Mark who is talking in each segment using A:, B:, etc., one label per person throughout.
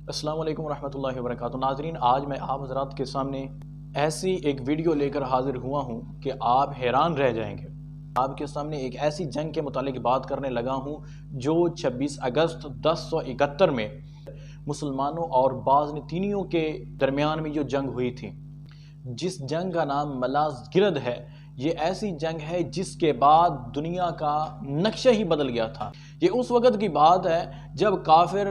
A: السلام علیکم ورحمۃ اللہ وبرکاتہ۔ ناظرین، آج میں آپ حضرات کے سامنے ایسی ایک ویڈیو لے کر حاضر ہوا ہوں کہ آپ حیران رہ جائیں گے۔ آپ کے سامنے ایک ایسی جنگ کے متعلق بات کرنے لگا ہوں جو 26 اگست 1071 میں مسلمانوں اور بازنطینیوں کے درمیان میں جو جنگ ہوئی تھی، جس جنگ کا نام ملازگرد ہے۔ یہ ایسی جنگ ہے جس کے بعد دنیا کا نقشہ ہی بدل گیا تھا۔ یہ اس وقت کی بات ہے جب کافر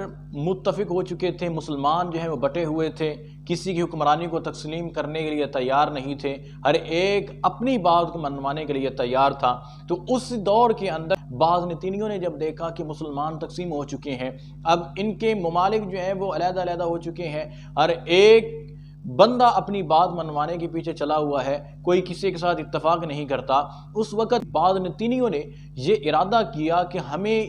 A: متفق ہو چکے تھے، مسلمان جو ہیں وہ بٹے ہوئے تھے، کسی کی حکمرانی کو تسلیم کرنے کے لیے تیار نہیں تھے، ہر ایک اپنی بات کو منوانے کے لیے تیار تھا۔ تو اس دور کے اندر بازنطینیوں نے جب دیکھا کہ مسلمان تقسیم ہو چکے ہیں، اب ان کے ممالک جو ہیں وہ علیحدہ علیحدہ ہو چکے ہیں، ہر ایک بندہ اپنی بات منوانے کے پیچھے چلا ہوا ہے، کوئی کسی کے ساتھ اتفاق نہیں کرتا۔ اس وقت بازنطینیوں نے یہ ارادہ کیا کہ ہمیں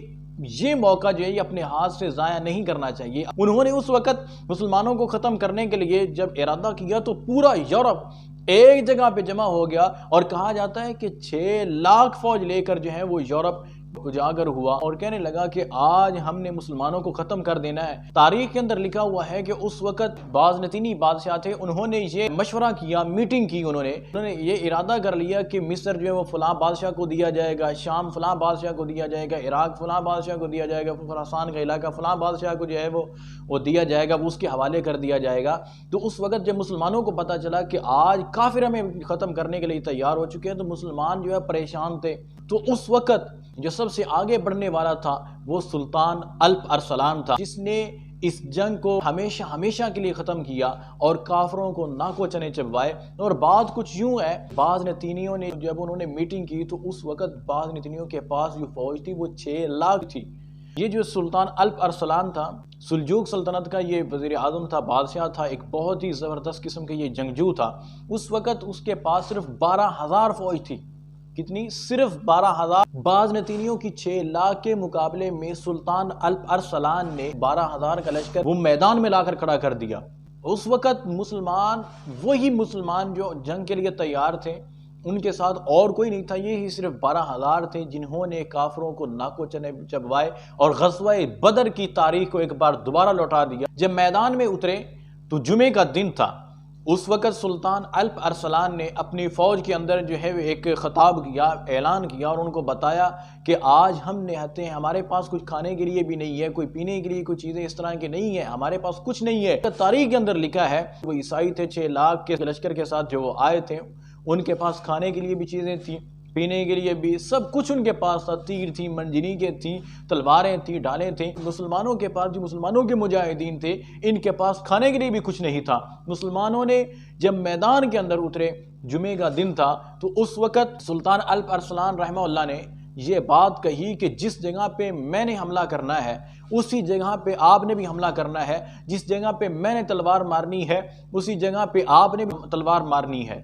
A: یہ موقع جو ہے یہ اپنے ہاتھ سے ضائع نہیں کرنا چاہیے۔ انہوں نے اس وقت مسلمانوں کو ختم کرنے کے لیے جب ارادہ کیا تو پورا یورپ ایک جگہ پہ جمع ہو گیا، اور کہا جاتا ہے کہ 6 لاکھ فوج لے کر جو ہے وہ یورپ اجاگر ہوا اور کہنے لگا کہ آج ہم نے مسلمانوں کو ختم کر دینا ہے۔ تاریخ کے اندر لکھا ہوا ہے کہ اس وقت بازنطینی بادشاہ تھے، انہوں نے یہ مشورہ کیا، میٹنگ کی، انہوں نے یہ ارادہ کر لیا کہ مصر جو ہے وہ فلاں بادشاہ کو دیا جائے گا، شام فلاں بادشاہ کو دیا جائے گا، عراق فلاں بادشاہ کو دیا جائے گا، خراسان کا علاقہ فلاں بادشاہ کو جو ہے وہ دیا جائے گا، وہ اس کے حوالے کر دیا جائے گا۔ تو اس وقت جب مسلمانوں کو پتہ چلا کہ آج کافر ہمیں ختم کرنے کے لیے تیار ہو چکے ہیں، تو مسلمان جو ہے پریشان تھے۔ تو اس وقت جو سب سے آگے بڑھنے والا تھا وہ سلطان الپ ارسلان تھا، جس نے اس جنگ کو ہمیشہ کے لیے ختم کیا اور کافروں کو ناکو چنے چبوائے۔ اور بات کچھ یوں ہے، بازنطینیوں نے جب انہوں نے میٹنگ کی تو اس وقت بازنطینیوں کے پاس جو فوج تھی وہ 6 لاکھ تھی۔ یہ جو سلطان الپ ارسلان تھا، سلجوق سلطنت کا یہ وزیر اعظم تھا، بادشاہ تھا، ایک بہت ہی زبردست قسم کا یہ جنگجو تھا۔ اس وقت اس کے پاس صرف 12,000 فوج تھی۔ کتنی؟ صرف 12,000۔ بازنطینیوں کی 6 لاکھ کے مقابلے میں سلطان الپ ارسلان نے 12,000 کا لشکر وہ میدان میں لا کر کھڑا کر دیا۔ اس وقت مسلمان، وہی مسلمان جو جنگ کے لیے تیار تھے، ان کے ساتھ اور کوئی نہیں تھا، یہی صرف 12,000 تھے جنہوں نے کافروں کو ناکو چنے چبوائے اور غزوہ بدر کی تاریخ کو ایک بار دوبارہ لوٹا دیا۔ جب میدان میں اترے تو جمعے کا دن تھا۔ اس وقت سلطان الپ ارسلان نے اپنی فوج کے اندر جو ہے ایک خطاب کیا، اعلان کیا، اور ان کو بتایا کہ آج ہم نہتے ہیں، ہمارے پاس کچھ کھانے کے لیے بھی نہیں ہے، کوئی پینے کے لیے کوئی چیزیں اس طرح کی نہیں ہے، ہمارے پاس کچھ نہیں ہے۔ تاریخ کے اندر لکھا ہے وہ عیسائی تھے، 6 لاکھ کے لشکر کے ساتھ جو وہ آئے تھے، ان کے پاس کھانے کے لیے بھی چیزیں تھیں، پینے کے لیے بھی سب کچھ ان کے پاس تھا، تیر تھی، منجنیقیں تھیں، تلواریں تھیں، ڈالیں تھیں۔ مسلمانوں کے پاس، جو مسلمانوں کے مجاہدین تھے، ان کے پاس کھانے کے لیے بھی کچھ نہیں تھا۔ مسلمانوں نے جب میدان کے اندر اترے، جمعے کا دن تھا، تو اس وقت سلطان الپ ارسلان رحمہ اللہ نے یہ بات کہی کہ جس جگہ پہ میں نے حملہ کرنا ہے اسی جگہ پہ آپ نے بھی حملہ کرنا ہے، جس جگہ پہ میں نے تلوار مارنی ہے اسی جگہ پہ آپ نے بھی تلوار مارنی ہے۔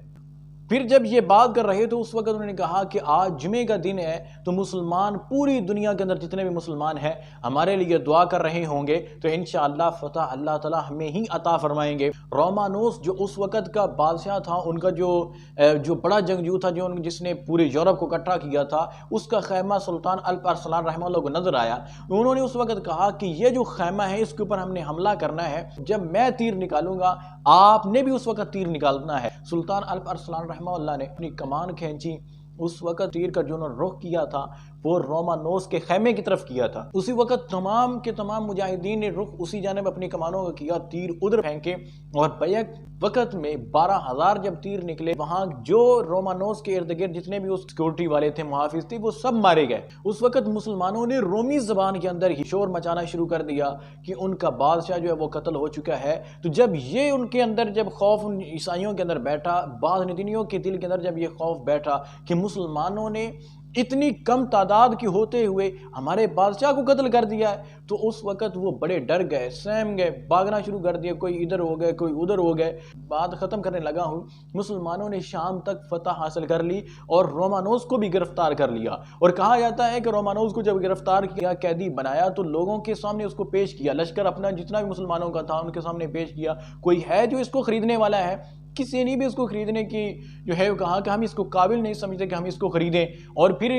A: پھر جب یہ بات کر رہے تو اس وقت انہوں نے کہا کہ آج جمعے کا دن ہے، تو مسلمان پوری دنیا کے اندر جتنے بھی مسلمان ہیں ہمارے لیے دعا کر رہے ہوں گے، تو انشاءاللہ فتح اللہ تعالی ہمیں ہی عطا فرمائیں گے۔ رومانوس جو اس وقت کا بادشاہ تھا، ان کا جو بڑا جنگجو تھا، جس نے پورے یورپ کو اکٹھا کیا تھا، اس کا خیمہ سلطان الپ ارسلان رحمہ اللہ کو نظر آیا۔ انہوں نے اس وقت کہا کہ یہ جو خیمہ ہے اس کے اوپر ہم نے حملہ کرنا ہے، جب میں تیر نکالوں گا آپ نے بھی اس وقت تیر نکالنا ہے۔ سلطان الپ ارسلان رحمہ اللہ نے اپنی کمان کھینچی، اس وقت تیر کا جو انہوں نے رخ کیا تھا وہ رومانوس کے خیمے کی طرف کیا تھا۔ اسی وقت تمام کے تمام مجاہدین نے رخ اسی جانب اپنی کمانوں کا کیا، تیر ادھر پھینکے، اور بیک وقت میں 12,000 جب تیر نکلے، وہاں جو رومانوس کے ارد گرد جتنے بھی اس سیکورٹی والے تھے، محافظ تھے، وہ سب مارے گئے۔ اس وقت مسلمانوں نے رومی زبان کے اندر ہی شور مچانا شروع کر دیا کہ ان کا بادشاہ جو ہے وہ قتل ہو چکا ہے۔ تو جب یہ ان کے اندر جب خوف ان عیسائیوں کے اندر بیٹھا، بازنطینیوں کے دل کے اندر جب یہ خوف بیٹھا کہ مسلمانوں نے اتنی کم تعداد کی ہوتے ہوئے ہمارے بادشاہ کو قتل کر دیا ہے، تو اس وقت وہ بڑے ڈر گئے، سہم گئے، بھاگنا شروع کر دیا، کوئی ادھر ہو گئے، کوئی ادھر ہو گئے۔ بات ختم کرنے لگا ہوں، مسلمانوں نے شام تک فتح حاصل کر لی اور رومانوس کو بھی گرفتار کر لیا، اور کہا جاتا ہے کہ رومانوس کو جب گرفتار کیا، قیدی بنایا، تو لوگوں کے سامنے اس کو پیش کیا، لشکر اپنا جتنا بھی مسلمانوں کا تھا ان کے سامنے پیش کیا، کوئی ہے جو اس کو خریدنے والا ہے؟ کسی نے بھی اس کو خریدنے کی جو ہے کہا کہ ہم اس کو قابل نہیں سمجھتے کہ ہم اس کو خریدیں۔ اور پھر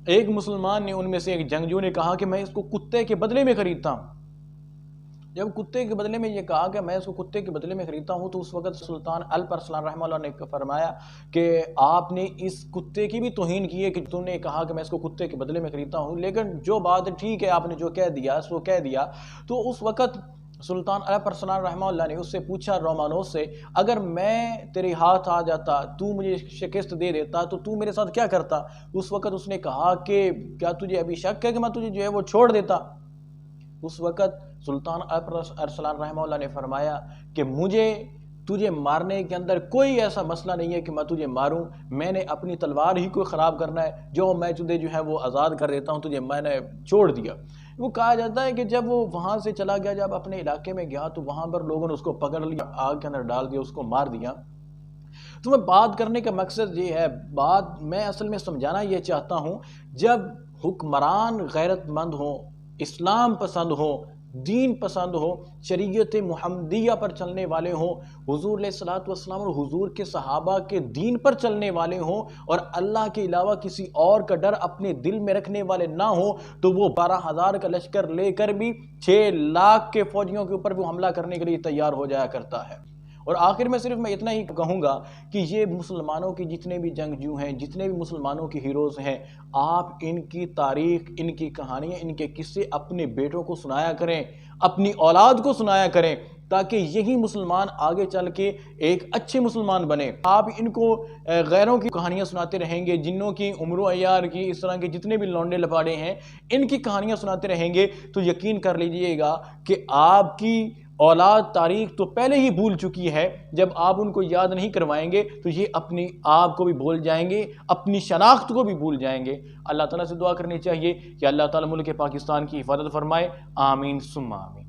A: ایک مسلمان نے، ان میں سے ایک جنگجو نے کہا کہ میں اس کو کتے کے بدلے میں خریدتا ہوں۔ جب کتے کے بدلے میں یہ کہا کہ میں اس کو کتے کے بدلے میں خریدتا ہوں، تو اس وقت سلطان الپرسلان رحمہ اللہ نے فرمایا کہ آپ نے اس کتے کی بھی توہین کی ہے کہ تم نے کہا کہ میں اس کو کتے کے بدلے میں خریدتا ہوں، لیکن جو بات ٹھیک ہے آپ نے جو کہہ دیا سو کہہ دیا۔ تو اس وقت سلطان الپرسلان رحمہ اللہ نے اس سے پوچھا رومانوس سے، اگر میں تیرے ہاتھ آ جاتا، تو مجھے شکست دے دیتا تو تو میرے ساتھ کیا کرتا؟ اس وقت اس نے کہا کہ کیا تجھے ابھی شک ہے کہ میں تجھے جو ہے وہ چھوڑ دیتا؟ اس وقت سلطان ارسلان رحمہ اللہ نے فرمایا کہ مجھے تجھے مارنے کے اندر کوئی ایسا مسئلہ نہیں ہے کہ میں تجھے ماروں، میں نے اپنی تلوار ہی کو خراب کرنا ہے، جو میں تجھے جو ہے وہ آزاد کر دیتا ہوں، تجھے میں نے چھوڑ دیا۔ وہ کہا جاتا ہے کہ جب وہ وہاں سے چلا گیا، جب اپنے علاقے میں گیا تو وہاں پر لوگوں نے اس کو پکڑ لیا، آگ کے اندر ڈال دیا، اس کو مار دیا۔ تو میں بات کرنے کا مقصد یہ ہے، بات میں اصل میں سمجھانا یہ چاہتا ہوں، جب حکمران غیرت مند ہوں، اسلام پسند ہوں، دین پسند ہو، شریعت محمدیہ پر چلنے والے ہوں، حضور علیہ السلام اور حضور کے صحابہ کے دین پر چلنے والے ہوں، اور اللہ کے علاوہ کسی اور کا ڈر اپنے دل میں رکھنے والے نہ ہوں، تو وہ 12,000 کا لشکر لے کر بھی 6 لاکھ کے فوجیوں کے اوپر بھی حملہ کرنے کے لیے تیار ہو جایا کرتا ہے۔ اور آخر میں صرف میں اتنا ہی کہوں گا کہ یہ مسلمانوں کی جتنے بھی جنگجو ہیں، جتنے بھی مسلمانوں کی ہیروز ہیں، آپ ان کی تاریخ، ان کی کہانیاں، ان کے قصے اپنے بیٹوں کو سنایا کریں، اپنی اولاد کو سنایا کریں، تاکہ یہی مسلمان آگے چل کے ایک اچھے مسلمان بنے۔ آپ ان کو غیروں کی کہانیاں سناتے رہیں گے، جنوں کی، عمر و عیار کی، اس طرح کے جتنے بھی لونڈے لپاڑے ہیں، ان کی کہانیاں سناتے رہیں گے، تو یقین کر لیجئے گا کہ آپ کی اولاد تاریخ تو پہلے ہی بھول چکی ہے۔ جب آپ ان کو یاد نہیں کروائیں گے تو یہ اپنی آپ کو بھی بھول جائیں گے، اپنی شناخت کو بھی بھول جائیں گے۔ اللہ تعالیٰ سے دعا کرنی چاہیے کہ اللہ تعالیٰ ملک پاکستان کی حفاظت فرمائے، آمین ثم آمین۔